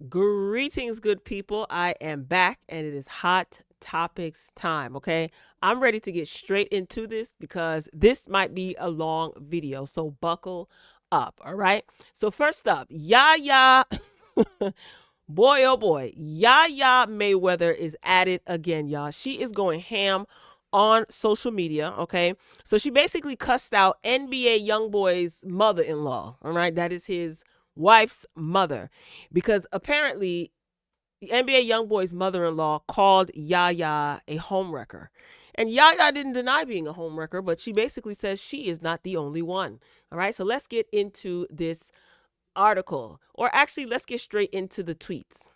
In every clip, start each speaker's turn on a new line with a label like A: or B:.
A: Greetings, good people. I am back and it is hot topics time. Okay. I'm ready to get straight into this because this might be a long video. So buckle up. All right. So, first up, Yaya, boy, oh boy, Yaya Mayweather is at it again, y'all. She is going ham on social media. Okay. So, she basically cussed out NBA YoungBoy's mother in law. All right. That is his wife's mother because apparently the NBA YoungBoy's mother-in-law called Yaya a homewrecker. And Yaya didn't deny being a homewrecker, but she basically says she is not the only one. All right, so let's get into this article. Or actually, let's get straight into the tweets.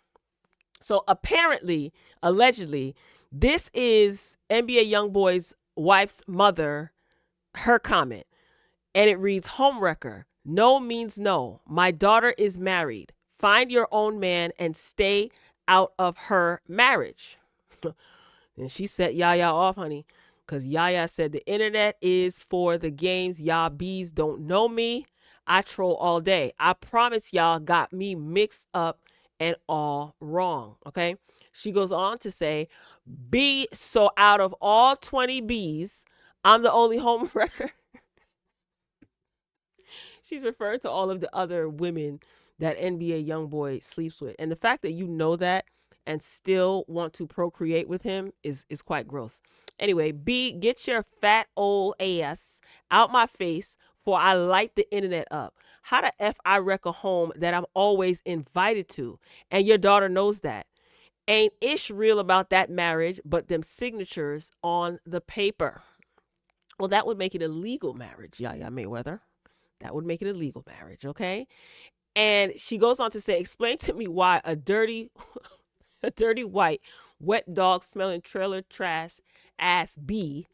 A: So apparently, allegedly, this is NBA YoungBoy's wife's mother, her comment. And it reads, homewrecker. No means no. My daughter is married. Find your own man and stay out of her marriage. And she set Yaya off, honey, because Yaya said the internet is for the games. Y'all bees don't know me. I troll all day. I promise y'all got me mixed up and all wrong. Okay. She goes on to say, B, so out of all 20 bees, I'm the only home wrecker. She's referring to all of the other women that NBA YoungBoy sleeps with. And the fact that you know that and still want to procreate with him is quite gross. Anyway, B, get your fat old ass out my face for I light the internet up. How the F I wreck a home that I'm always invited to? And your daughter knows that. Ain't ish real about that marriage, but them signatures on the paper. Well, that would make it a legal marriage, Yaya Mayweather. That would make it a legal marriage, okay? And she goes on to say, explain to me why a dirty, a dirty white, wet dog smelling trailer trash ass B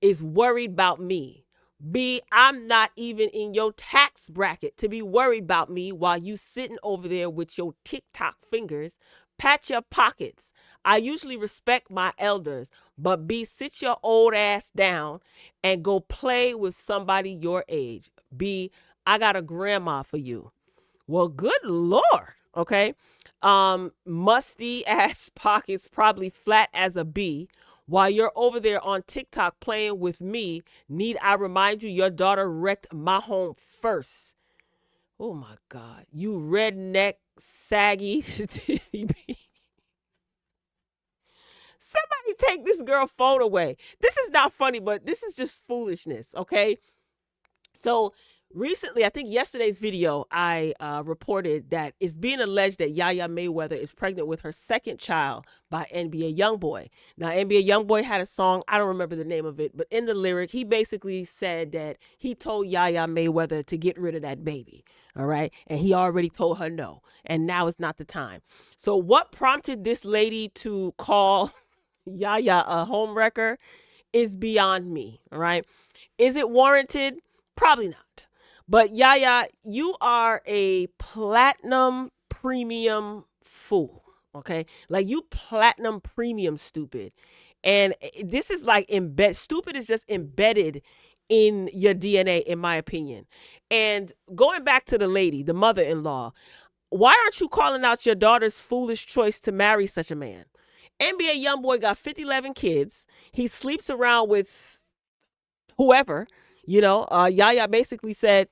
A: is worried about me. B, I'm not even in your tax bracket to be worried about me while you sitting over there with your TikTok fingers. Pat your pockets. I usually respect my elders, but B, sit your old ass down and go play with somebody your age. B, I got a grandma for you. Well, good Lord. Okay. Musty ass pockets, probably flat as a bee. While you're over there on TikTok playing with me, need I remind you your daughter wrecked my home first. Oh my God. You redneck, saggy titty bee. Somebody take this girl phone away. This is not funny, but this is just foolishness, okay? So recently, I think yesterday's video, I reported that it's being alleged that Yaya Mayweather is pregnant with her second child by NBA YoungBoy. Now, NBA YoungBoy had a song, I don't remember the name of it, but in the lyric, he basically said that he told Yaya Mayweather to get rid of that baby. All right. And he already told her no. And now is not the time. So, what prompted this lady to call Yaya a homewrecker is beyond me. All right. Is it warranted? Probably not. But Yaya, you are a platinum premium fool. Okay. Like you platinum premium stupid. And this is like stupid is just embedded in your DNA, in my opinion. And going back to the lady, the mother in law, why aren't you calling out your daughter's foolish choice to marry such a man? NBA YoungBoy got 50, 11 kids. He sleeps around with whoever, Yaya basically said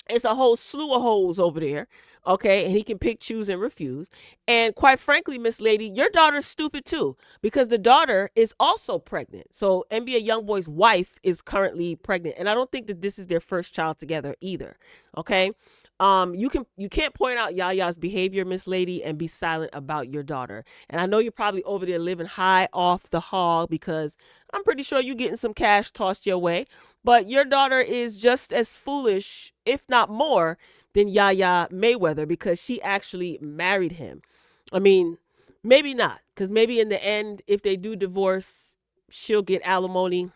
A: it's a whole slew of hoes over there. Okay. And he can pick, choose, and refuse. And quite frankly, Miss Lady, your daughter's stupid too, because the daughter is also pregnant. So NBA YoungBoy's wife is currently pregnant. And I don't think that this is their first child together either. Okay. You can't point out Yaya's behavior, Miss Lady, and be silent about your daughter. And I know you're probably over there living high off the hog because I'm pretty sure you're getting some cash tossed your way. But your daughter is just as foolish, if not more, than Yaya Mayweather because she actually married him. I mean, maybe not, because maybe in the end, if they do divorce, she'll get alimony.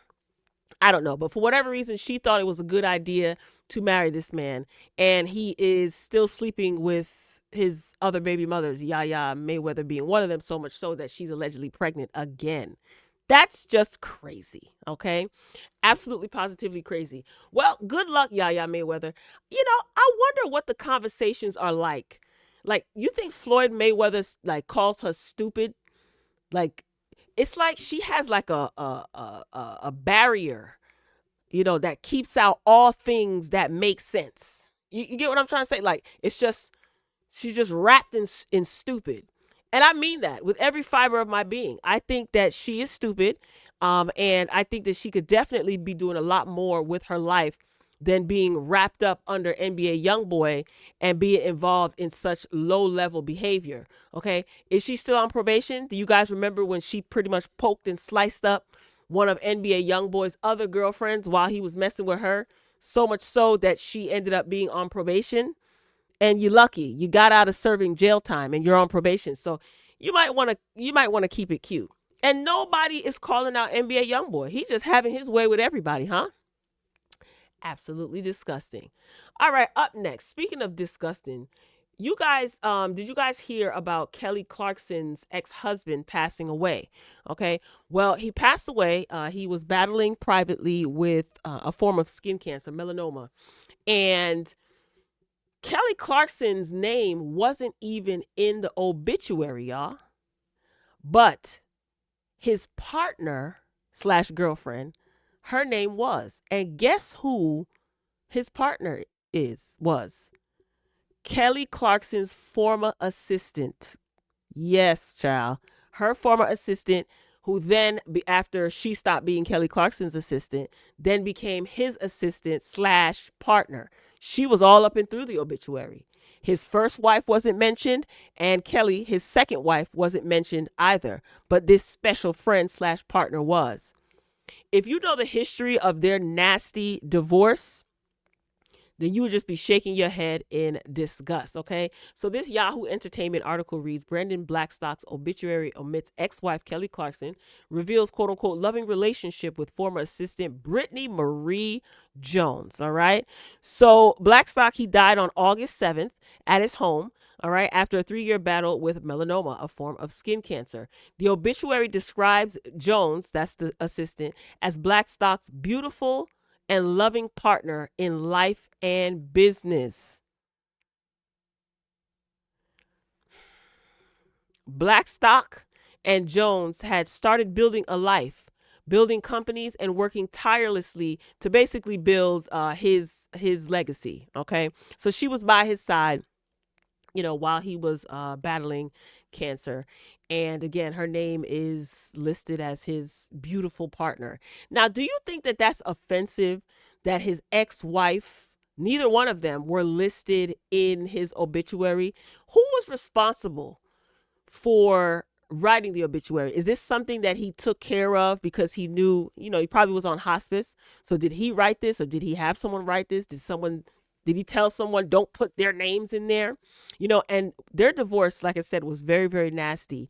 A: I don't know. But for whatever reason, she thought it was a good idea to marry this man. And he is still sleeping with his other baby mothers, Yaya Mayweather being one of them, so much so that she's allegedly pregnant again. That's just crazy, okay? Absolutely, positively crazy. Well, good luck, Yaya Mayweather. I wonder what the conversations are like. Like, you think Floyd Mayweather like calls her stupid? Like, it's like she has like a barrier, that keeps out all things that make sense. You get what I'm trying to say? Like, it's just she's just wrapped in stupid. And I mean that with every fiber of my being. I think that she is stupid. And I think that she could definitely be doing a lot more with her life than being wrapped up under NBA YoungBoy and being involved in such low level behavior. Okay. Is she still on probation? Do you guys remember when she pretty much poked and sliced up one of NBA YoungBoy's other girlfriends while he was messing with her? So much so that she ended up being on probation. And you're lucky you got out of serving jail time and you're on probation. So you might want to keep it cute. And nobody is calling out NBA YoungBoy. He's just having his way with everybody, huh? Absolutely disgusting. All right, up next. Speaking of disgusting, you guys, did you guys hear about Kelly Clarkson's ex-husband passing away? Okay, well, he passed away. He was battling privately with a form of skin cancer, melanoma, and Kelly Clarkson's name wasn't even in the obituary, y'all. But his partner slash girlfriend, her name was. And guess who his partner was? Kelly Clarkson's former assistant. Yes, child. Her former assistant, who then, after she stopped being Kelly Clarkson's assistant, then became his assistant slash partner. She was all up and through the obituary. His first wife wasn't mentioned, and Kelly, his second wife, wasn't mentioned either. But this special friend slash partner was. If you know the history of their nasty divorce, then you would just be shaking your head in disgust, okay? So this Yahoo Entertainment article reads, Brandon Blackstock's obituary omits ex-wife Kelly Clarkson, reveals quote-unquote loving relationship with former assistant Brittney Marie Jones, all right? So Blackstock, he died on August 7th at his home, all right, after a 3-year battle with melanoma, a form of skin cancer. The obituary describes Jones, that's the assistant, as Blackstock's beautiful and loving partner in life and business. Blackstock and Jones had started building a life, building companies and working tirelessly to basically build his legacy. Okay, so she was by his side, while he was battling cancer. And again, her name is listed as his beautiful partner. Now, do you think that that's offensive that his ex-wife, neither one of them were listed in his obituary? Who was responsible for writing the obituary? Is this something that he took care of because he knew, he probably was on hospice? So did he write this, or did he have someone write this? Did he tell someone don't put their names in there? And their divorce, like I said, was very, very nasty.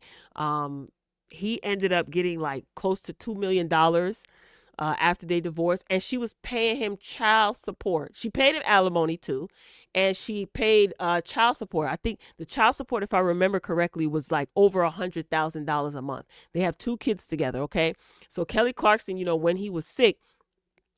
A: He ended up getting like close to $2 million after they divorced, and she was paying him child support. She paid him alimony too, and she paid child support. I think the child support, if I remember correctly, was like over $100,000 a month. They have 2 kids together, okay? So Kelly Clarkson, when he was sick,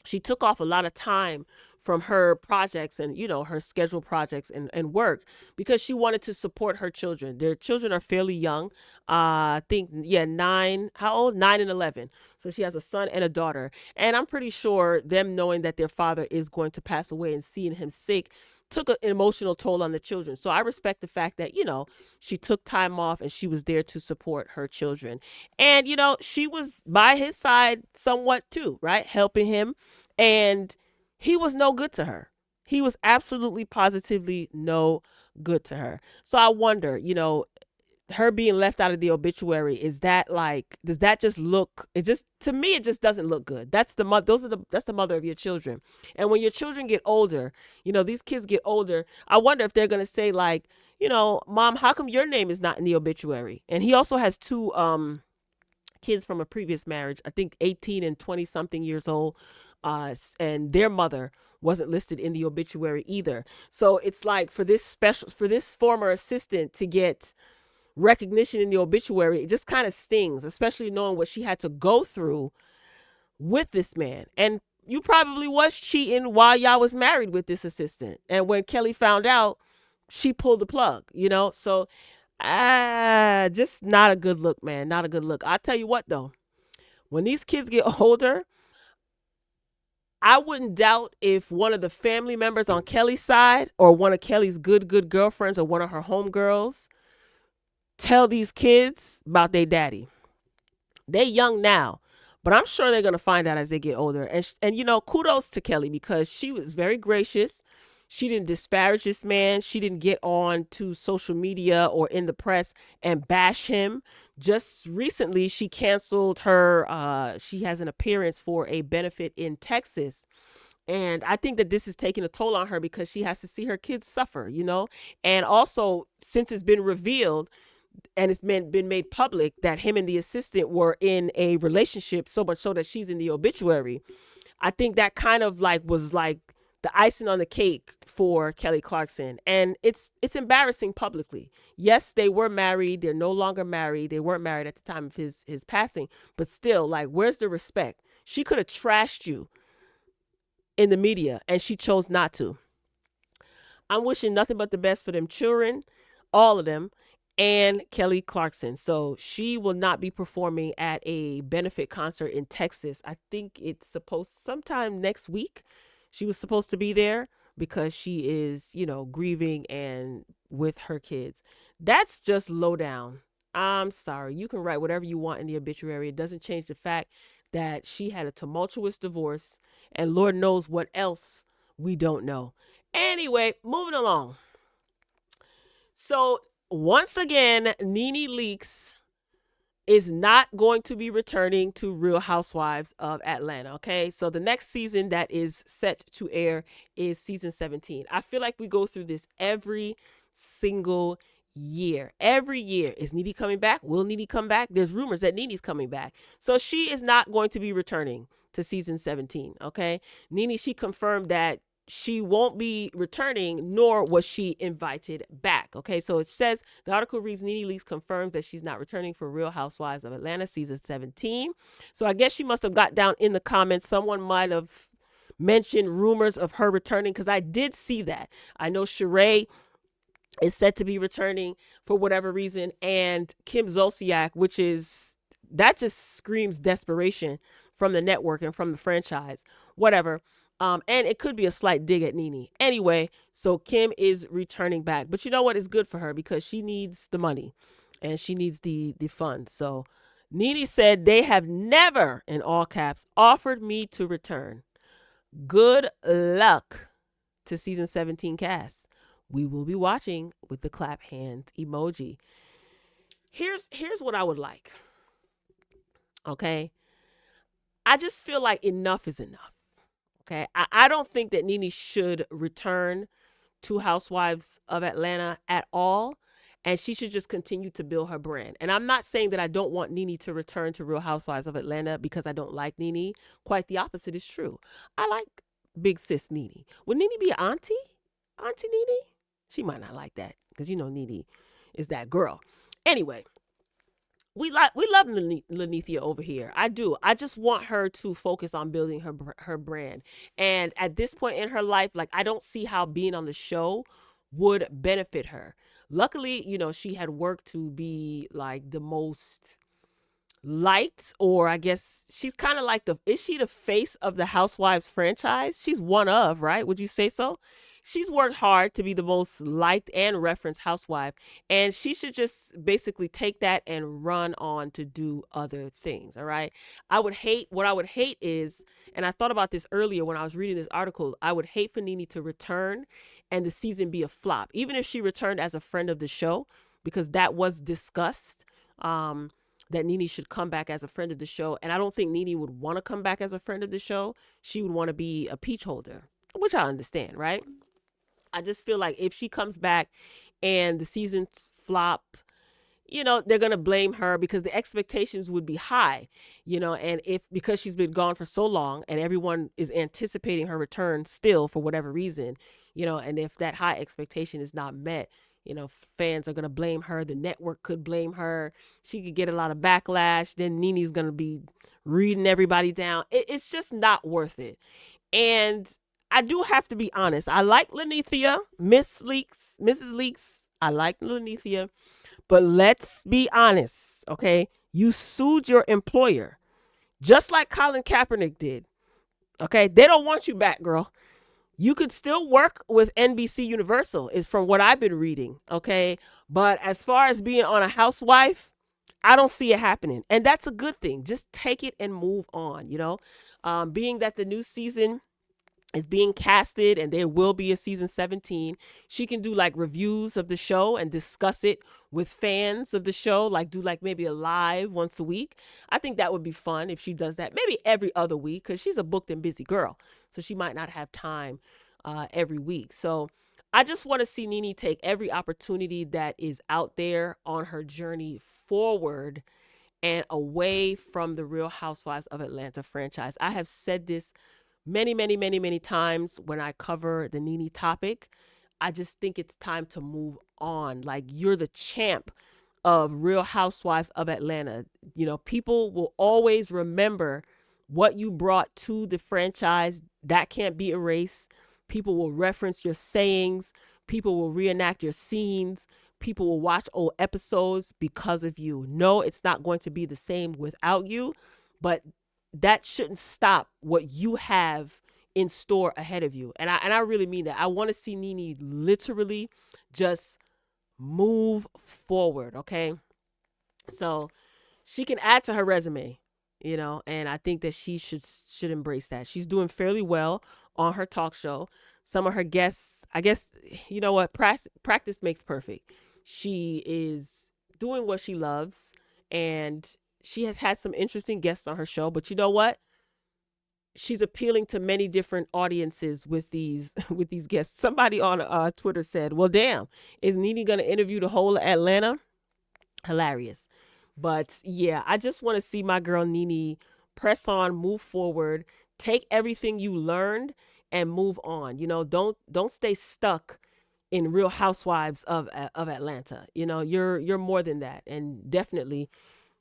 A: she took off a lot of time from her projects and, her scheduled projects and work because she wanted to support her children. Their children are fairly young. I think, 9, how old? 9 and 11. So she has a son and a daughter. And I'm pretty sure them knowing that their father is going to pass away and seeing him sick took an emotional toll on the children. So I respect the fact that, she took time off and she was there to support her children. And, she was by his side somewhat too, right? Helping him. And he was no good to her. He was absolutely positively no good to her. So I wonder, her being left out of the obituary, is that like, does that just look, to me, it just doesn't look good. That's the mother of your children. And when your children get older, these kids get older, I wonder if they're going to say like, Mom, how come your name is not in the obituary? And he also has 2 kids from a previous marriage, I think 18 and 20 something years old. And their mother wasn't listed in the obituary either. So it's like for this former assistant to get recognition in the obituary, it just kind of stings, especially knowing what she had to go through with this man. And you probably was cheating while y'all was married with this assistant. And when Kelly found out, she pulled the plug, So just not a good look, man. Not a good look. I tell you what though, when these kids get older, I wouldn't doubt if one of the family members on Kelly's side or one of Kelly's good girlfriends or one of her homegirls tell these kids about their daddy. They young now, but I'm sure they're gonna find out as they get older. And kudos to Kelly because she was very gracious. She didn't disparage this man. She didn't get on to social media or in the press and bash him. Just recently, she canceled her. She has an appearance for a benefit in Texas. And I think that this is taking a toll on her because she has to see her kids suffer. And also, since it's been revealed and it's been made public that him and the assistant were in a relationship, so much so that she's in the obituary, I think that kind of was like the icing on the cake for Kelly Clarkson. And it's embarrassing publicly. Yes, they were married. They're no longer married. They weren't married at the time of his passing. But still, where's the respect? She could have trashed you in the media and she chose not to. I'm wishing nothing but the best for them children, all of them, and Kelly Clarkson. So she will not be performing at a benefit concert in Texas. I think it's supposed sometime next week. She was supposed to be there because she is, grieving and with her kids. That's just low down. I'm sorry. You can write whatever you want in the obituary. It doesn't change the fact that she had a tumultuous divorce and Lord knows what else we don't know. Anyway, moving along. So once again, Nene Leakes is not going to be returning to Real Housewives of Atlanta. Okay, so the next season that is set to air is season 17. I feel like we go through this every single year. Every year. Is Nene coming back? Will Nene come back? There's rumors that Nene's coming back. So she is not going to be returning to season 17. Okay, Nene, she confirmed that she won't be returning, nor was she invited back. Okay, so it says, the article reads, Nene Leakes confirms that she's not returning for Real Housewives of Atlanta season 17. So I guess she must have got down in the comments. Someone might have mentioned rumors of her returning because I did see that. I know Sheree is said to be returning for whatever reason, and Kim Zolciak, that just screams desperation from the network and from the franchise. Whatever. And it could be a slight dig at Nene. Anyway, so Kim is returning back. But you know what? It's good for her because she needs the money and she needs the funds. So Nene said, they have never, in all caps, offered me to return. Good luck to season 17 cast. We will be watching with the clap hand emoji. Here's what I would like. Okay? I just feel like enough is enough. Okay, I don't think that Nene should return to Housewives of Atlanta at all. And she should just continue to build her brand. And I'm not saying that I don't want Nene to return to Real Housewives of Atlanta because I don't like Nene. Quite the opposite is true. I like big sis Nene. Would Nene be an auntie? Auntie Nene? She might not like that because Nene is that girl. Anyway. We love Lanithia over here. I do. I just want her to focus on building her brand. And at this point in her life, I don't see how being on the show would benefit her. Luckily, she had worked to be the most liked, or I guess she's kind of is she the face of the Housewives franchise? She's one of, right? Would you say so? She's worked hard to be the most liked and referenced housewife, and she should just basically take that and run on to do other things. All right. What I would hate is, and I thought about this earlier when I was reading this article, I would hate for Nene to return and the season be a flop, even if she returned as a friend of the show, because that was discussed. That Nene should come back as a friend of the show. And I don't think Nene would want to come back as a friend of the show. She would want to be a peach holder, which I understand, right? I just feel like if she comes back and the season flops, they're going to blame her because the expectations would be high, and because she's been gone for so long and everyone is anticipating her return still for whatever reason, and if that high expectation is not met, fans are going to blame her. The network could blame her. She could get a lot of backlash. Then Nene's going to be reading everybody down. It's just not worth it. And I do have to be honest. I like Lenithia, Mrs. Leaks. I like Lenithia, but let's be honest, okay? You sued your employer, just like Colin Kaepernick did. Okay, they don't want you back, girl. You could still work with NBC Universal, is from what I've been reading. Okay, but as far as being on a housewife, I don't see it happening, and that's a good thing. Just take it and move on. Being that the new season is being casted and there will be a season 17, she can do like reviews of the show and discuss it with fans of the show, like do like maybe a live once a week. I think that would be fun if she does that, maybe every other week, because she's a booked and busy girl, so she might not have time every week. So I just want to see Nene take every opportunity that is out there on her journey forward and away from the Real Housewives of Atlanta franchise. I have said this many, many, many, many times when I cover the Nene topic. I just think it's time to move on. Like, you're the champ of Real Housewives of Atlanta. People will always remember what you brought to the franchise. That can't be erased. People will reference your sayings. People will reenact your scenes. People will watch old episodes because of you. No, it's not going to be the same without you, but that shouldn't stop what you have in store ahead of you. And I really mean that. I want to see Nene literally just move forward, okay? So she can add to her resume, and I think that she should embrace that. She's doing fairly well on her talk show. Some of her guests, I guess, you know what? Practice makes perfect. She is doing what she loves, and she has had some interesting guests on her show, but you know what? She's appealing to many different audiences with these guests. Somebody on Twitter said, well, damn, is Nene going to interview the whole of Atlanta? Hilarious. But yeah, I just want to see my girl Nene press on, move forward, take everything you learned and move on. Don't stay stuck in Real Housewives of Atlanta. You're more than that, and definitely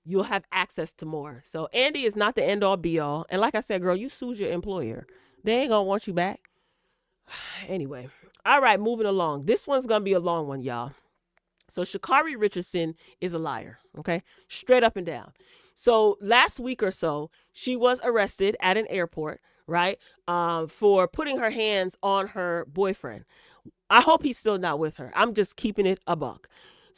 A: you'll have access to more. So Andy is not the end all be all. And like I said, girl, you sued your employer. They ain't gonna want you back. Anyway. All right, moving along. This one's gonna be a long one, y'all. So Sha'Carri Richardson is a liar, okay? Straight up and down. So last week or so, she was arrested at an airport, right? For putting her hands on her boyfriend. I hope he's still not with her. I'm just keeping it a buck.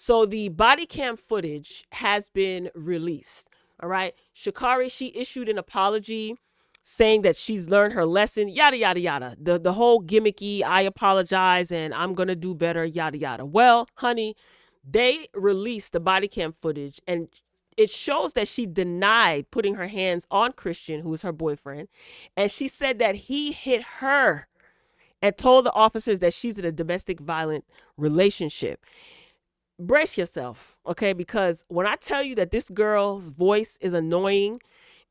A: So the body cam footage has been released. All right. Sha'Carri, she issued an apology saying that she's learned her lesson, yada, yada, yada. The whole gimmicky, I apologize and I'm going to do better, yada, yada. Well, honey, they released the body cam footage and it shows that she denied putting her hands on Christian, who is her boyfriend. And she said that he hit her and told the officers that she's in a domestic violent relationship. Brace yourself, okay? Because when I tell you that this girl's voice is annoying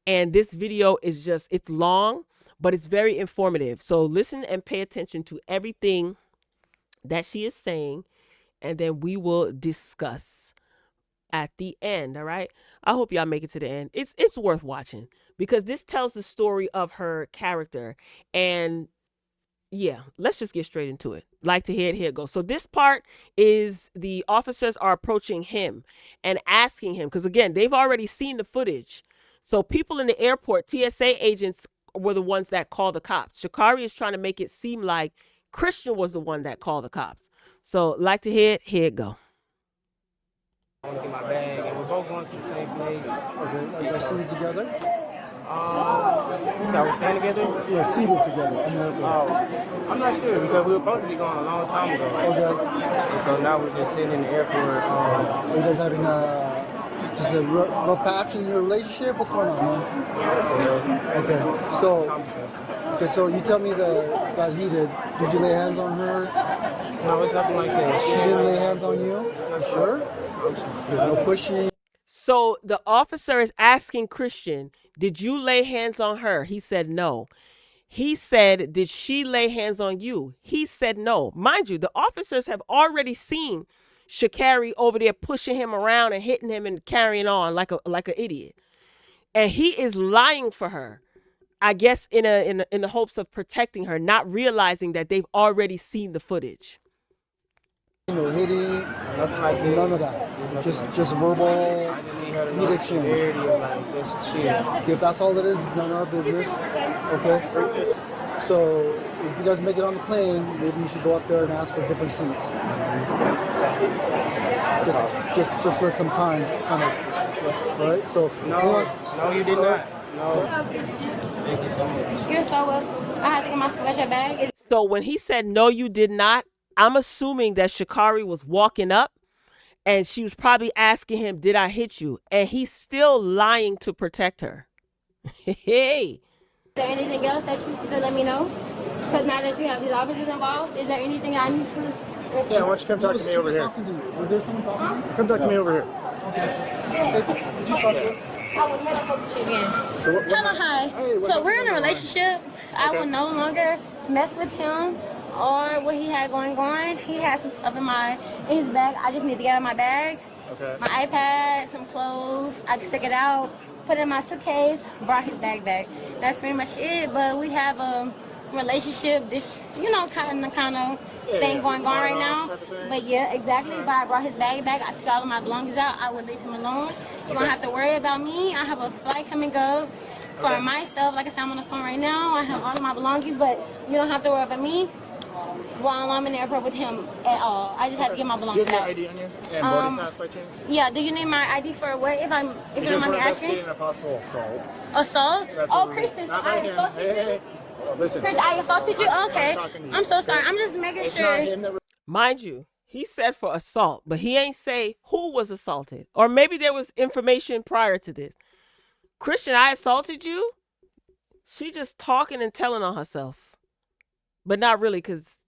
A: and this video is it's long, but it's very informative. So listen and pay attention to everything that she is saying, and then we will discuss at the end, all right? I hope y'all make it to the end. It's worth watching because this tells the story of her character. And yeah, let's just get straight into it. Like to hear it, here it goes. So this part is the officers are approaching him and asking him, because again, they've already seen the footage. So people in the airport, TSA agents were the ones that called the cops. Sha'Carri is trying to make it seem like Christian was the one that called the cops. So like to hear it, here it go.
B: I want to get my bag, and we're both going to the same place.
C: Okay, are you seated together?
B: So we're staying together?
C: You're seated together in the airport.
B: Oh, I'm not sure because we were supposed to be going a long time ago.
C: Okay.
B: And so now we're just sitting in the airport.
C: Are you guys having just a rough patch in your relationship? What's going on, man? Okay, so you tell me that got heated. Did you lay hands on her?
B: No, it's nothing like that.
C: She didn't lay hands on you? You sure? No pushing.
A: So the officer is asking Christian, did you lay hands on her? He said no. He said, did she lay hands on you? He said no. Mind you, the officers have already seen Sha'Carri over there pushing him around and hitting him and carrying on like an idiot. And he is lying for her. I guess in the hopes of protecting her, not realizing that they've already seen the footage.
C: Hitting,
B: Nothing like that.
C: none of that. Just verbal heat exchange.
B: Like, just chill.
C: If that's all it is, it's none of our business. Okay. So if you guys make it on the plane, maybe you should go up there and ask for different seats. Just let some time, kind of. Right. So
B: No, you did not. No. Thank you so much.
D: You're so welcome. I had to get my sweatshirt bag.
A: So when he said no, you did not, I'm assuming that Sha'Carri was walking up and she was probably asking him, did I hit you? And he's still lying to protect her. Hey.
D: Is there anything else that you could let me know? Because now that you have these officers involved, is there anything I need to?
E: Yeah, why don't you come talk to me over here?
C: Was there someone talking to you?
E: Come talk to me over here.
D: I would never talk to you again.
E: So what,
D: Hello, hi.
E: Hey, what's
D: So
E: up?
D: we're in a relationship. I will no longer mess with him or what he had going on. He has some stuff in his bag. I just need to get out of my bag.
E: Okay.
D: My iPad, some clothes. I can stick it out, put it in my suitcase, brought his bag back. That's pretty much it. But we have a relationship, this, kind of thing going on right now. But yeah, exactly. But I brought his bag back. I took all of my belongings out. I would leave him alone. You don't have to worry about me. I have a flight coming up for my stuff. Like I said, I'm on the phone right now. I have all of my belongings, but you don't have to worry about me while I'm in the airport with him at all. I just have to get my
E: Do you
D: belongings
E: have your
D: out.
E: ID on you? And boarding pass by chance?
D: Yeah, do you need my ID for what? If you don't
E: Because
D: mind
E: we're
D: me asking?
E: investigating a possible assault.
D: Assault?
E: That's
D: Oh,
E: what
D: Kristen,
E: Not
D: I
E: by him.
D: assaulted
E: Hey,
D: you?
E: hey, hey. Oh, listen.
D: Chris, I assaulted you? Okay.
E: talking to you.
D: I'm so sorry. I'm just making
E: It's
D: sure.
E: not him that
A: Mind you, he said for assault, but he ain't say who was assaulted. Or maybe there was information prior to this. Christian, I assaulted you? She just talking and telling on herself. But not really, because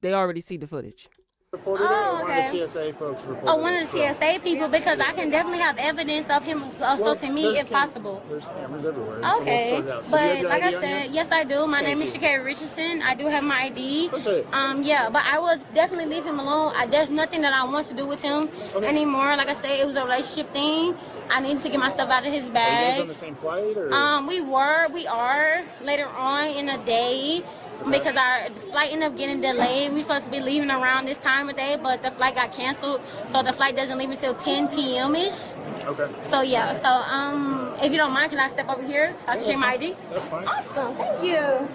A: they already see the footage.
E: reported it.
D: Oh,
E: One
D: okay.
E: of the TSA folks reported
D: Oh, one of
E: it,
D: the TSA people, because I can definitely have evidence of him assaulting me
E: there's
D: if possible.
E: There's cameras everywhere. so we'll
D: Okay,
E: sort it out. So do you have
D: but
E: your
D: like
E: ID
D: I
E: on
D: said,
E: you?
D: yes I do. My
E: Thank
D: name is
E: you.
D: Sha'Carri Richardson. I do have my ID.
E: Okay.
D: Yeah, but I will definitely leave him alone. There's nothing that I want to do with him anymore. Like I said, it was a relationship thing. I need to get my stuff out of his
E: Are you
D: bag.
E: guys on the same flight or?
D: We are later on in the day because our flight ended up getting delayed. We supposed to be leaving around this time of day, but the flight got canceled, so the flight doesn't leave until 10 p.m. ish.
E: Okay.
D: So yeah, if you don't mind, can I step over here so I can check my ID?
E: That's fine.
D: Awesome, thank you.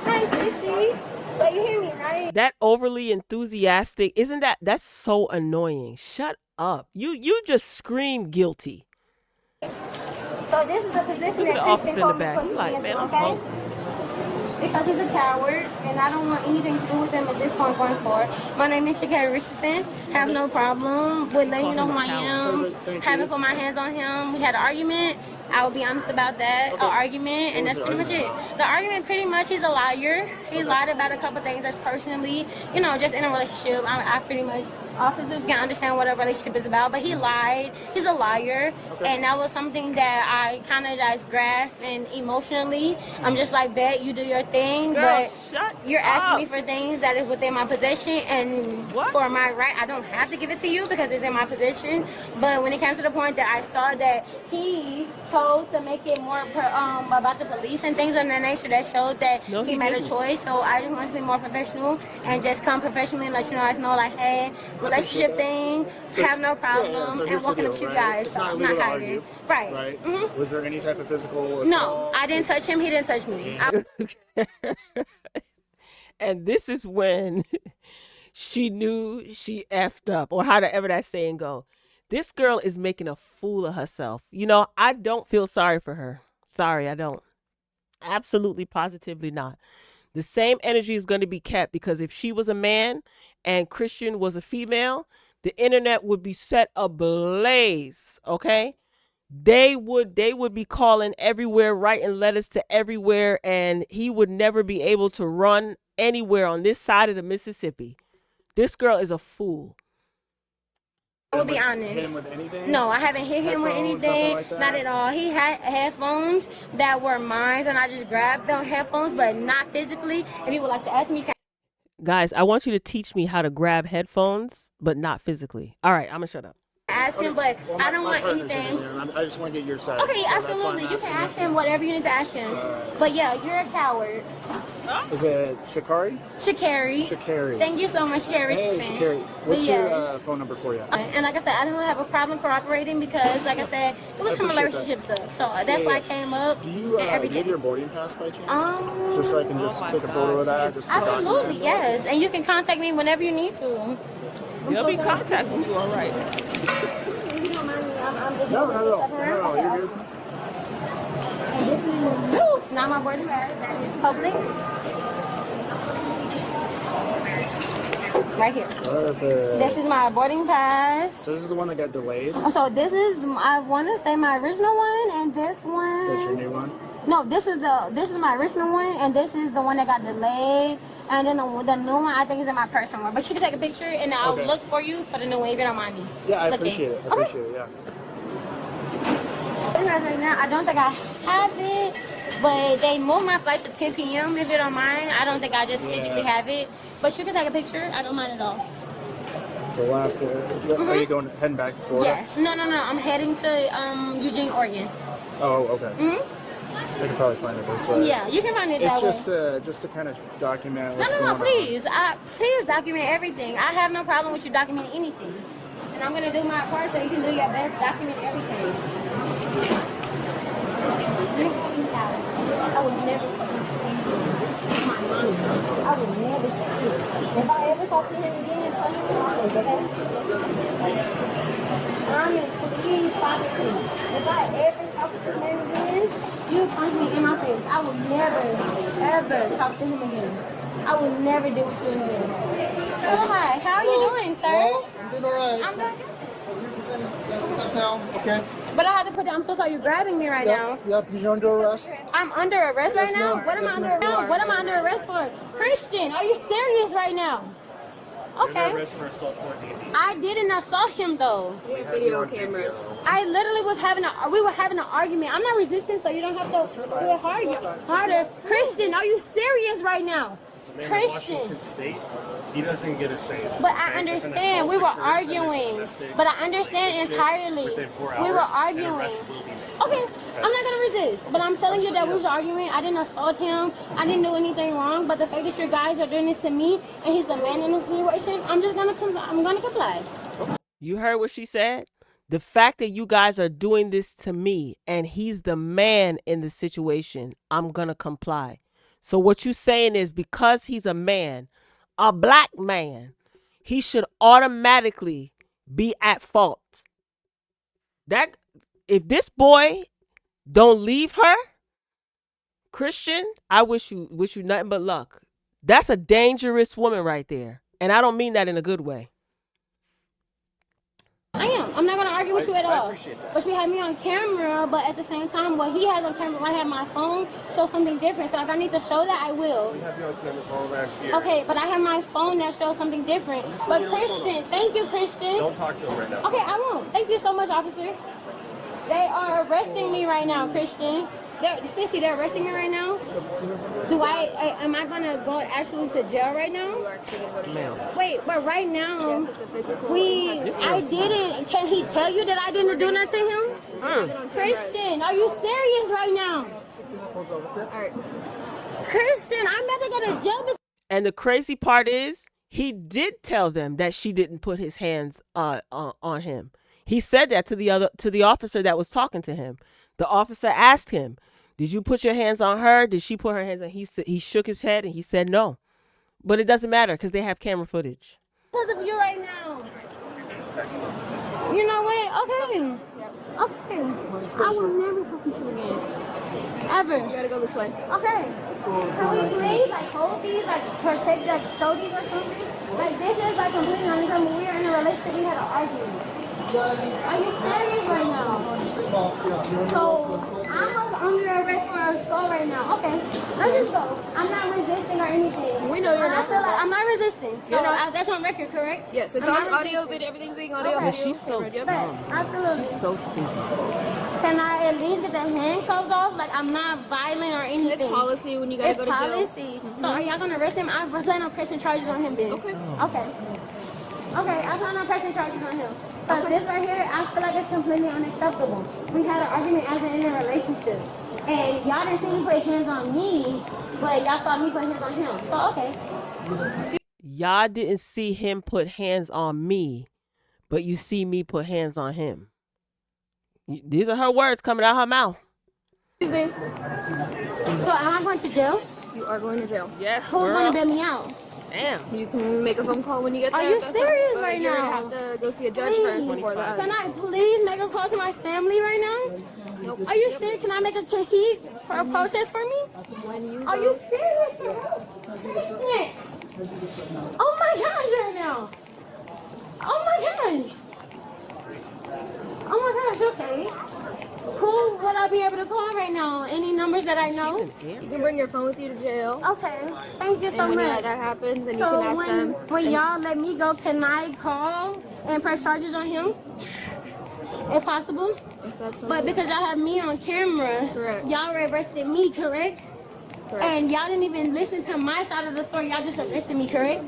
D: Hi, Sissy. So you hear me, right?
A: That overly enthusiastic, that's so annoying. Shut up. You just scream guilty.
D: So this is the position
A: Look at
D: that
A: the officer in the
D: told me
A: back.
D: to
A: He
D: put
A: like,
D: me
A: man,
D: in,
A: I'm
D: okay?
A: hungry.
D: Because he's a coward, and I don't want anything to do with him at this point going forward. My name is Sha'Carri Richardson. Have no problem with letting you know who I am.
E: Perfect, thank
D: Haven't
E: you.
D: put my hands on him. We had an argument. I will be honest about that.
E: Okay.
D: An argument, and
E: What
D: that's
E: was the
D: pretty much it.
E: argument
D: The argument, pretty much, he's a liar. He lied about a couple things that's personally, just in a relationship. I pretty much, officers can understand what a relationship is about, but he lied. He's a liar, and that was something that I kind of just grasped and emotionally. I'm just like, bet you do your thing,
A: Girl,
D: but
A: shut
D: you're asking
A: up.
D: me for things that is within my possession, and
A: What?
D: for my right, I don't have to give it to you because it's in my possession. But when it comes to the point that I saw that he chose to make it more about the police and things of that nature, that showed that
A: No,
D: he
A: he
D: made
A: didn't.
D: a choice. So I just want to be more professional and just come professionally and let you guys know, like, hey, relationship
E: that.
D: thing, have no problem,
E: So
D: and
E: here's the
D: walking
E: deal,
D: up to you
E: right?
D: guys,
E: It's
D: so
E: not
D: I'm
E: illegal
D: not
E: to
D: hiding.
E: argue,
D: Right.
E: Right.
D: Mhm.
E: Was there any type of physical assault?
D: No, I didn't touch him. He didn't touch me.
A: And this is when she knew she effed up, or however that saying go. This girl is making a fool of herself. I don't feel sorry for her. Sorry, I don't. Absolutely, positively not. The same energy is going to be kept, because if she was a man and Christian was a female, the internet would be set ablaze, okay? They would be calling everywhere, writing letters to everywhere, and he would never be able to run anywhere on this side of the Mississippi. This girl is a fool.
D: I will be
E: Hit
D: honest.
E: him with anything?
D: No, I haven't hit him with
E: Headphones,
D: anything.
E: nothing like that?
D: Not at all. He had headphones that were mine, and I just grabbed them headphones, but not physically. If you would like to ask me,
A: Guys, I want you to teach me how to grab headphones, but not physically. All right, I'm going to shut up.
D: ask him, but
E: Well,
D: I don't
E: my
D: want
E: partner's in
D: anything.
E: here, and I just want to get your side.
D: Okay,
E: so that's why I'm
D: absolutely. You can
E: asking
D: ask him whatever you need to ask him. But yeah, you're a coward.
E: Is it Sha'Carri?
D: Sha'Carri.
E: Sha'Carri.
D: Thank you so much, Sha'Carri
E: Hey,
D: Richardson.
E: Sha'Carri. What's
D: Yes.
E: your phone number for you?
D: And like I said, I don't have a problem cooperating because, like I said, it was some
E: appreciate
D: relationship stuff. So that's why I came up
E: Do you
D: and
E: do you
D: everything.
E: have your boarding pass by chance?
D: Um,
E: Just so I can just take a photo of that. Just to
D: Absolutely,
E: document.
D: yes. And you can contact me whenever you need to.
A: They'll be contacting you, all right.
D: If you don't mind me, I'm just
E: No,
D: moving
E: not at all.
D: stuff
E: No,
D: around.
E: no, you're
D: Okay.
E: good.
D: And this is not my boarding pass. That is Publix. Right here.
E: Perfect.
D: This is my boarding pass.
E: So this is the one that got delayed.
D: So this is, I want to say my original one, and this one.
E: That's your new one.
D: No, this is my original one, and this is the one that got delayed. And then the new one, I think is in my personal one. But you can take a picture, and I'll
E: Okay.
D: look for you for the new one if you don't mind me.
E: Yeah, I
D: looking.
E: appreciate it. I
D: Okay.
E: appreciate it. Yeah.
D: Right now, I don't think I have it, but they moved my flight to 10 p.m. If you don't mind, I don't think I just physically have it. But you can take a picture. I don't mind at all.
E: So Alaska. Are you going heading back to Florida?
D: Yes. No. I'm heading to Eugene, Oregon.
E: Oh, okay. I can probably find it this way.
D: Yeah, you can find it
E: It's
D: that way.
E: just to kind of document
D: No,
E: what's going on.
D: please. Please document everything. I have no problem with you documenting anything. And I'm going to do my part so you can do your best, document everything. I would never I would never say it. If I ever talk to him again, tell him okay? Promise, please stop it. If I ever talk to him again, you punch me in my face. I will never, ever talk to him again. I will never deal with you again. So hi, how are you doing, sir?
C: Well, I'm doing all right.
D: I'm doing
C: Downtown. Okay.
D: But I had to put down, I'm so sorry, you're grabbing me right now.
C: Yep. You're under arrest.
D: I'm under arrest right
C: Yes,
D: now?
C: ma'am.
D: What am I
C: Yes,
D: under
C: ma'am.
D: arrest? What am I under arrest for? Christian, are you serious right now? Okay.
B: for assault 14.
D: I didn't assault him though.
F: We have video cameras.
D: I literally was we were having an argument. I'm not resisting, so you don't have to do it harder. Christian, are you serious right now? Christian.
B: State, he doesn't get a say.
D: But I understand, we were arguing. But I understand entirely. We were arguing. Okay, I'm not gonna resist. But I'm telling you that we was arguing. I didn't assault him. I didn't do anything wrong. But the fact that you guys are doing this to me and he's the man in this situation, I'm gonna comply.
A: You heard what she said? The fact that you guys are doing this to me and he's the man in the situation, I'm going to comply. So what you're saying is because he's a man, a black man, he should automatically be at fault. That if this boy don't leave her, Christian, I wish you nothing but luck. That's a dangerous woman right there. And I don't mean that in a good way.
D: I am. I'm not gonna argue with you at all.
B: appreciate that.
D: But you have me on camera, but at the same time, what he has on camera, I have my phone, shows something different. So if I need to show that, I will.
B: We have you on cameras all around here.
D: Okay, but I have my phone that shows something different. But Christian, thank you, Christian.
B: Don't talk to him right now.
D: Okay, I won't. Thank you so much, officer. They are arresting me right now, Christian. Sissy, they're arresting me right now. Am I gonna go actually to jail right
F: You
D: now?
F: are actually going to go to jail.
D: Wait, but right now,
F: Yes, it's a physical.
D: I didn't. Can he tell you that I didn't do nothing to him? Christian, are you serious right now?
F: All right.
D: Christian, I'm about to go to jail.
A: And the crazy part is he did tell them that she didn't put his hands on him. He said that to the officer that was talking to him. The officer asked him, "Did you put your hands on her? Did she put her hands on?" He shook his head and he said no. But it doesn't matter because they have camera footage.
D: Because of you right now. You know what? Okay. Okay. I will never fucking shoot again.
F: You
D: Ever.
F: gotta go this way.
D: Okay. Can we please hold these, protect, show these or something? This is completely unacceptable. We are in a relationship. We had an argument. Are you serious right now? So I'm under arrest for assault right now. Okay, let's just go. I'm not resisting or anything.
F: We know you're not.
D: I'm not resisting. So
F: You're not.
D: that's on record, correct?
F: Yes, it's
D: I'm
F: on
D: not
F: audio,
D: resisting.
F: video, everything's being audio.
D: Okay.
A: Yeah,
F: video,
A: she's so
F: camera, yep.
A: dumb.
D: Absolutely.
A: She's so stupid.
D: Can I at least get the handcuffs off? Like I'm not violent or anything.
F: It's policy when you gotta
D: It's
F: go to jail.
D: policy. So are y'all gonna arrest him? I plan on pressing charges on him then.
F: Okay.
D: Okay. Okay, I plan on pressing charges on him. Because this right here, I feel like it's completely unacceptable. We had an argument as in a relationship. And y'all didn't see me put hands on me, but y'all saw me put hands on him. So, okay.
A: Y'all didn't see him put hands on me, but you see me put hands on him. These are her words coming out her mouth.
F: Excuse me.
D: So, am I going to jail?
F: You are going to jail.
A: Yes,
D: Who's
A: girl.
D: going to bail me out?
A: Damn.
F: You can make a phone call when you get there.
D: Are you
F: That's
D: serious
F: but
D: right
F: you're
D: now?
F: gonna have to go see a judge
D: Please.
F: first before that.
D: Can I please make a call to my family right now?
F: Nope.
D: Are you serious? Can I make a he for a protest for me?
F: When you
D: Are
F: go-
D: you serious? Shit. Oh my gosh, right now. Oh my gosh. Oh my gosh, okay. Who would I be able to call right now? Any numbers that I know?
F: You can bring your phone with you to jail.
D: Okay. Thank you so
F: And when
D: much.
F: that happens, and you
D: So
F: can ask them.
D: when
F: and-
D: y'all let me go, can I call and press charges on him? If possible?
F: if that's
D: But
F: something-
D: because y'all have me on camera,
F: Correct.
D: y'all arrested me, correct?
F: Correct.
D: And y'all didn't even listen to my side of the story. Y'all just arrested me, correct?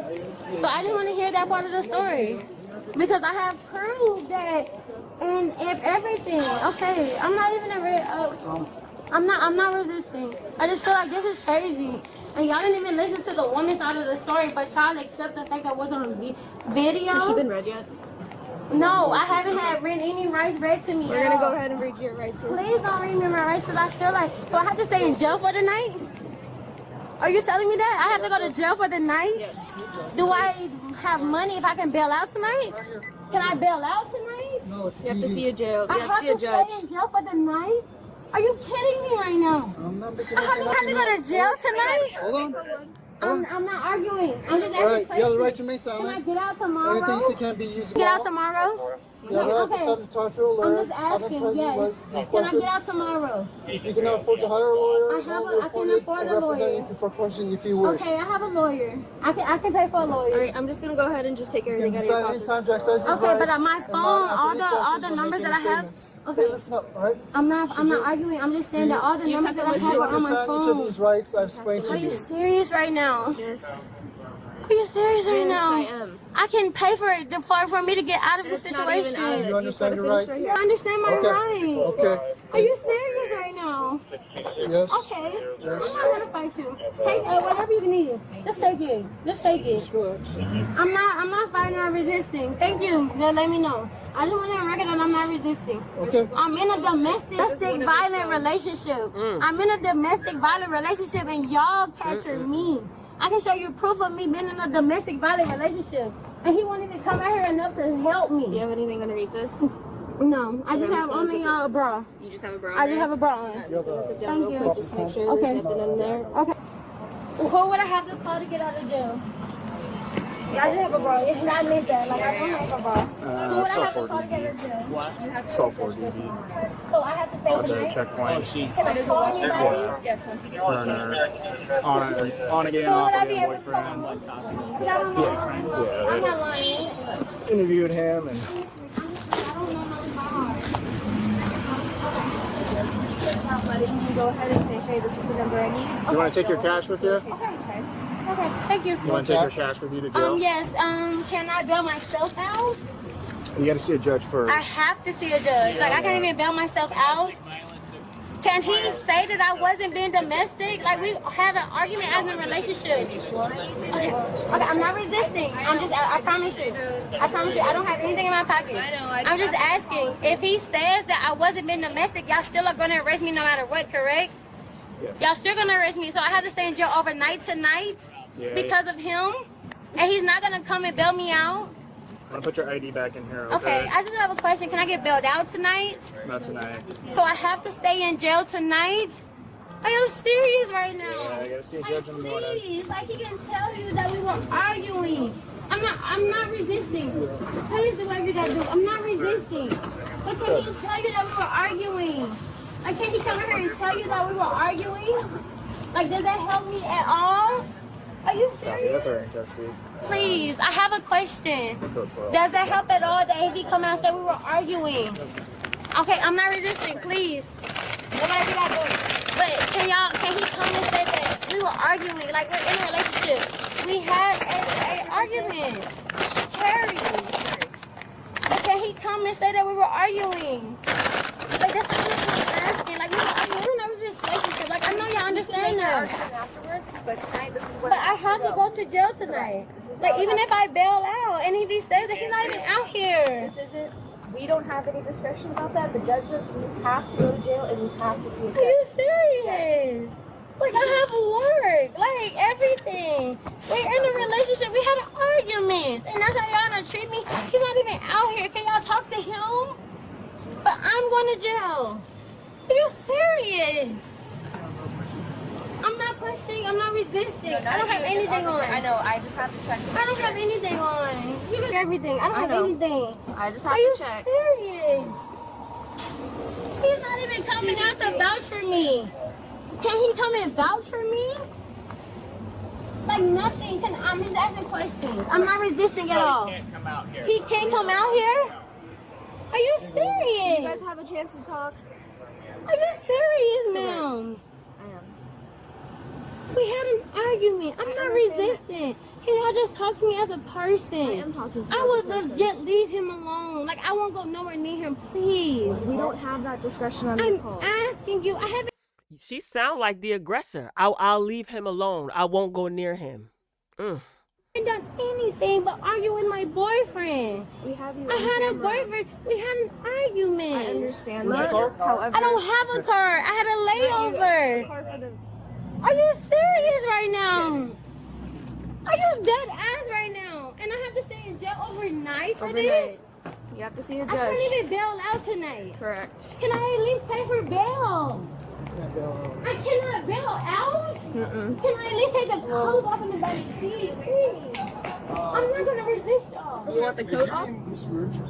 D: So I just want to hear that part of the story. Because I have proof that, and if everything, okay, I'm not even I'm not resisting. I just feel like this is crazy. And y'all didn't even listen to the woman's side of the story, but y'all accept the fact that it wasn't on video.
F: Has she been read yet?
D: No, I haven't had any rights read to me.
F: We're
D: at
F: gonna
D: all.
F: go ahead and read your rights here.
D: Please don't read me my rights because I feel like, so I have to stay in jail for the night? Are you telling me that? I have to go to jail for the night?
F: Yes.
D: Do I have money if I can bail out tonight? Can I bail out tonight?
C: No, it's
F: You have to see a jail.
D: I
F: You have to see a judge.
D: stay in jail for the night? Are you kidding me right now?
C: I'm not making
D: I have to go to jail tonight?
C: Hold on.
D: I'm not arguing. I'm just asking
C: All right, you have the right
D: questions.
C: to remain
D: Can I
C: silent.
D: get out tomorrow?
C: Anything you say can't be used.
D: Get out tomorrow?
C: You have the right to
D: Okay.
C: stop to talk to a lawyer.
D: I'm just asking, yes. Can I get out tomorrow?
C: If you cannot afford to hire a lawyer,
D: I can afford a lawyer.
C: You for questioning if you wish.
D: Okay, I have a lawyer. I can pay for a lawyer.
F: All right, I'm just gonna go ahead and just take
C: You
F: everything
C: can
F: out of your
C: decide
F: pocket.
C: anytime to exercise these
D: Okay,
C: rights
D: but on my
C: and
D: phone,
C: not answer
D: all
C: any
D: the
C: questions or
D: numbers
C: make
D: that I
C: any
D: have.
C: statements.
D: Okay.
C: Hey, listen up, all right?
D: I'm not arguing. I'm just saying that all the
F: You just
D: numbers that
F: have
D: I
F: to
D: have
C: You
D: are on my
C: understand each of
D: phone.
C: these rights I've explained to
D: Are you
C: you.
D: serious right now?
F: Yes.
D: Are you serious right
F: Yes,
D: now?
F: I am.
D: I can pay for it for me to get out of
F: And
D: this
F: it's not even out of
D: situation.
F: it.
C: You understand
F: gotta
C: your
F: finish
C: rights?
F: right
D: I understand my
C: Okay.
D: rights.
C: Okay.
D: Are you serious right now?
C: Yes.
D: Okay.
C: Yes.
D: I'm not gonna fight you. Take whatever you need. Just take it. Just take it.
C: Just relax.
D: I'm not fighting or resisting. Thank you. Just let me know. I just want to record that I'm not resisting.
C: Okay.
D: I'm in a domestic violent relationship. I'm in a domestic violent relationship and y'all capture me. I can show you proof of me being in a domestic violent relationship. And he won't even come out here enough to help
F: Do you
D: me.
F: have anything underneath this?
D: No, I just
F: I'm
D: have
F: just gonna
D: only
F: zip
D: a bra.
F: You just have a bra.
D: I just have a bra on.
F: I'm just gonna zip down
D: Thank
F: real
D: you.
F: quick just to make sure
D: Okay.
F: there's nothing in there.
D: Okay. Who would I have to call to get out of jail? Yeah, I just have a bra. Yeah, I missed that. Like, I don't have a bra. Who would I have to call to get out of jail?
E: So for DD.
D: So I have to stay
E: At the
D: overnight?
E: checkpoint.
D: Can I call anybody?
F: Yes, once you get
E: Turn her on again,
D: So
E: off
D: would I be
E: again,
D: able to
E: boyfriend.
D: call? 'Cause I don't know. I'm not lying.
E: Interviewed him and
D: I don't know nothing by heart.
F: buddy, you can go ahead and say, hey, this is the number I need.
E: you want to take your cash with you?
D: Okay, thank you.
E: You want to take your cash with you to jail?
D: Yes, can I bail myself out?
E: You got to see a judge first.
D: I have to see a judge. Like, I can't even bail myself out. Can he say that I wasn't being domestic? Like, we had an argument as in a relationship. Okay, I'm not resisting. I promise you. I don't have anything in my pocket. I'm just asking. If he says that I wasn't being domestic, y'all still are going to arrest me no matter what, correct?
E: Yes.
D: Y'all still going to arrest me. So I have to stay in jail overnight tonight because of him? And he's not going to come and bail me out?
E: I'm going to put your ID back in here,
D: Okay,
E: okay?
D: I just have a question. Can I get bailed out tonight?
E: Not tonight.
D: So I have to stay in jail tonight? Are you serious right now?
E: Yeah, I got to see a judge in the morning.
D: Please, like he can tell you that we were arguing. I'm not resisting. Please do whatever you gotta do. I'm not resisting. But can he tell you that we were arguing? Like, can he come here and tell you that we were arguing? Like, does that help me at all? Are you
E: Copy, that's
D: serious?
E: our in custody.
D: Please, I have a question.
E: Code 12.
D: Does that help at all that if he come out and say we were arguing? Okay, I'm not resisting, please. Nobody do that do. But can he come and say that we were arguing, like we're in a relationship? We had a argument. Carrie. But can then he come and say that we were arguing. Like, that's what I'm asking. Like, we don't have a relationship. Like, I know y'all understand that.
F: Afterwards, but tonight this is what.
D: But I have to go to jail tonight. Like, even if I bail out, and he says that he's not even out here.
F: This isn't. We don't have any discretion about that. The judge says you have to go to jail and you have to see a
D: Are you
F: judge.
D: serious? Like, I have work, like everything. We're in a relationship. We had an argument, and that's how y'all gonna treat me. He's not even out here. Can y'all talk to him? But I'm going to jail. Are you serious? I'm not pushing. I'm not resisting. I don't have anything on.
F: I know. I just have to check.
D: I don't have anything on. You got everything. I don't have anything.
F: I just have
D: Are you
F: to check.
D: serious? He's not even coming out to vouch for me. Can he come and vouch for me? Like nothing. I'm just asking questions. I'm not resisting at all.
B: He can't come out here.
D: He can't come out here? Are you serious?
F: You guys have a chance to talk.
D: Are you serious, ma'am?
F: I am.
D: We had an argument. I'm not resisting. Can y'all just talk to me as a person?
F: I am talking to you
D: I
F: as a
D: would
F: person.
D: legit leave him alone. Like, I won't go nowhere near him, please.
F: We don't have that discretion on this
D: I'm
F: call.
D: asking you. I haven't
A: She sound like the aggressor. I'll leave him alone. I won't go near him.
D: done anything but argue with my boyfriend.
F: We have you.
D: I
F: on
D: had a
F: camera.
D: boyfriend. We had an argument.
F: I understand
E: Was it
F: that.
E: a car?
F: However,
D: I don't have a car. I had a layover.
F: Car for the-
D: Are you serious right now? Are you dead ass right now? And I have to stay in jail overnight for this?
F: Overnight. You have to see a
D: I
F: judge.
D: can't even bail out tonight.
F: Correct.
D: Can I at least pay for bail? I cannot bail out?
F: Mm-mm.
D: Can I at least take the clothes off in the back seat, please? I'm not gonna resist y'all.
F: You want the coat off?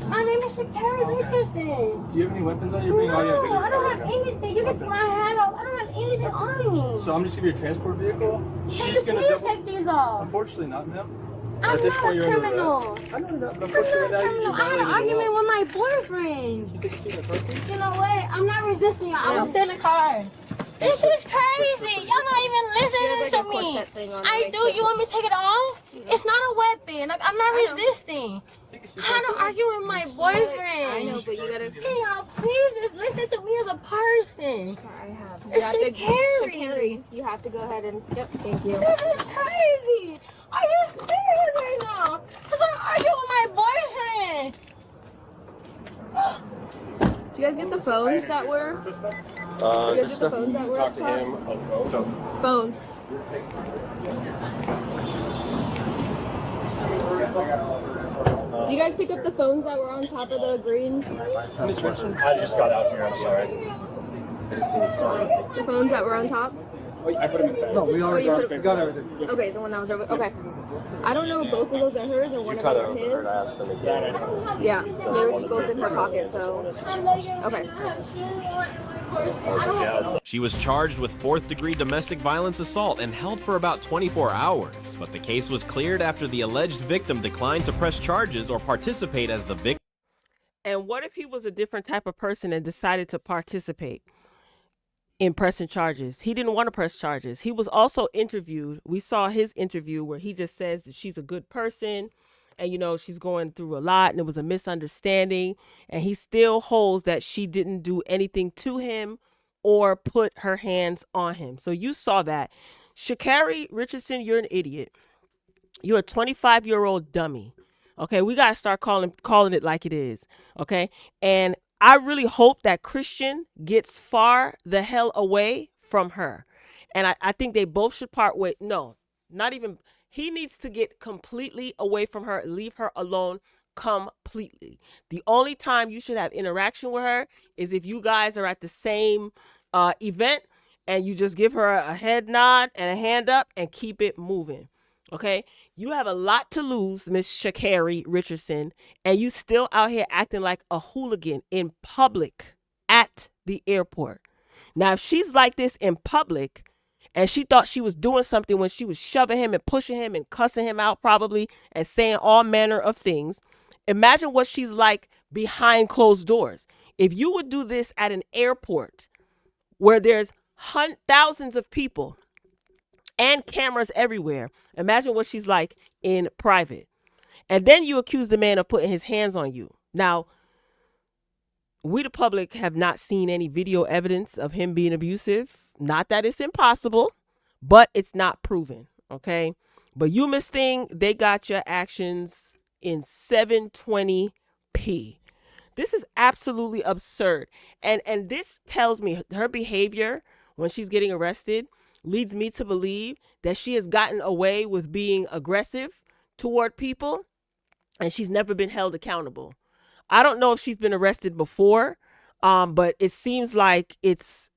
D: My name is Sha'Carri Richardson.
E: Do you have any weapons on you? Bring all your
D: No, I don't have anything. You can see my hat off. I don't have anything on me.
E: So I'm just gonna be a transport vehicle.
D: Can
E: She's
D: you
E: gonna
D: please
E: double.
D: take these off?
E: Unfortunately, not, ma'am.
D: I'm
E: At this
D: not
E: point,
D: a
E: you're under
D: criminal.
E: arrest. I know that, but
D: I'm not a
E: unfortunately, now
D: criminal.
E: you're
D: I had an
E: violating the
D: argument
E: law.
D: with my boyfriend.
E: You take a seat in the car, please?
D: You know what? I'm not resisting y'all. I'm gonna stay in the car. This is crazy. Y'all not even
F: She has
D: listening
F: like
D: to
F: a
D: me.
F: corset thing on.
D: I do. You want me to take it off? It's not a weapon. Like, I'm not
F: I know.
D: resisting.
E: Take a seat.
D: I had an argument with my boyfriend.
F: I know, but you gotta.
D: Can y'all please just listen to me as a person?
F: I have.
D: It's
F: You have to.
D: Sha'Carri.
F: Sha'Carri, you have to go ahead and. Yep. Thank you.
D: This is crazy. Are you serious right now? Because I'm arguing with my boyfriend.
F: Do you guys get the phones that were? You guys get the phones that were?
E: Talk to him.
F: Phones. Do you guys pick up the phones that were on top of the green?
E: I just got out here. I'm sorry. I just seen sorry.
F: The phones that were on top?
E: I put him in bed.
C: No, we already
F: you
C: got,
F: put
C: we
F: it-
C: got everything.
F: Okay, the one that was over. Okay. I don't know if both of those are hers or one of them are his. Yeah, so they were just both in her pocket, so. Okay.
G: She was charged with fourth-degree domestic violence assault and held for about 24 hours, but the case was cleared after the alleged victim declined to press charges or participate as the victim.
A: And what if he was a different type of person and decided to participate in pressing charges? He didn't want to press charges. He was also interviewed. We saw his interview where he just says that she's a good person and, you know, she's going through a lot and it was a misunderstanding. And he still holds that she didn't do anything to him or put her hands on him. So you saw that. Sha'Carri Richardson, you're an idiot. You're a 25-year-old dummy. Okay, we got to start calling it like it is. Okay, and I really hope that Christian gets far the hell away from her. And I think they both should part ways. No, not even. He needs to get completely away from her, leave her alone completely. The only time you should have interaction with her is if you guys are at the same event and you just give her a head nod and a hand up and keep it moving. Okay, you have a lot to lose, Miss Sha'Carri Richardson, and you still out here acting like a hooligan in public at the airport. Now, if she's like this in public and she thought she was doing something when she was shoving him and pushing him and cussing him out probably and saying all manner of things, imagine what she's like behind closed doors. If you would do this at an airport where there's thousands of people and cameras everywhere, imagine what she's like in private. And then you accuse the man of putting his hands on you. Now, we, the public, have not seen any video evidence of him being abusive. Not that it's impossible, but it's not proven. Okay. But you, Miss Thing, they got your actions in 720p. This is absolutely absurd. And this tells me her behavior when she's getting arrested leads me to believe that she has gotten away with being aggressive toward people and she's never been held accountable. I don't know if she's been arrested before, but it seems like it's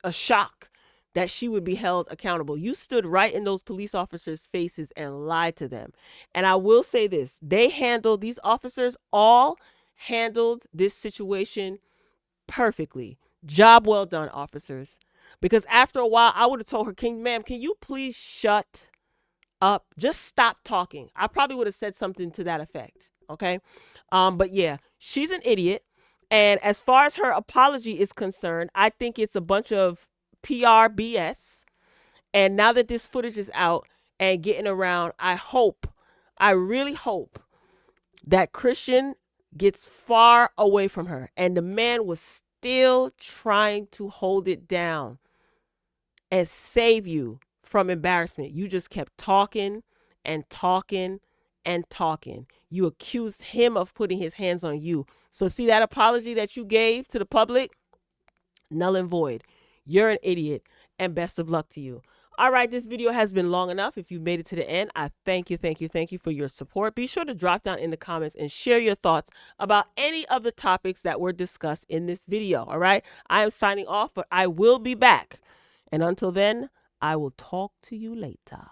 A: a shock that she would be held accountable. You stood right in those police officers' faces and lied to them. And I will say this, these officers all handled this situation perfectly. Job well done, officers. Because after a while, I would have told her, ma'am, can you please shut up? Just stop talking. I probably would have said something to that effect. Okay. But yeah, she's an idiot. And as far as her apology is concerned, I think it's a bunch of PR BS. And now that this footage is out and getting around, I really hope that Christian gets far away from her. And the man was still trying to hold it down and save you from embarrassment. You just kept talking and talking and talking. You accused him of putting his hands on you. So see that apology that you gave to the public? Null and void. You're an idiot, and best of luck to you. All right, this video has been long enough. If you made it to the end, I thank you for your support. Be sure to drop down in the comments and share your thoughts about any of the topics that were discussed in this video. All right, I am signing off, but I will be back. And until then, I will talk to you later.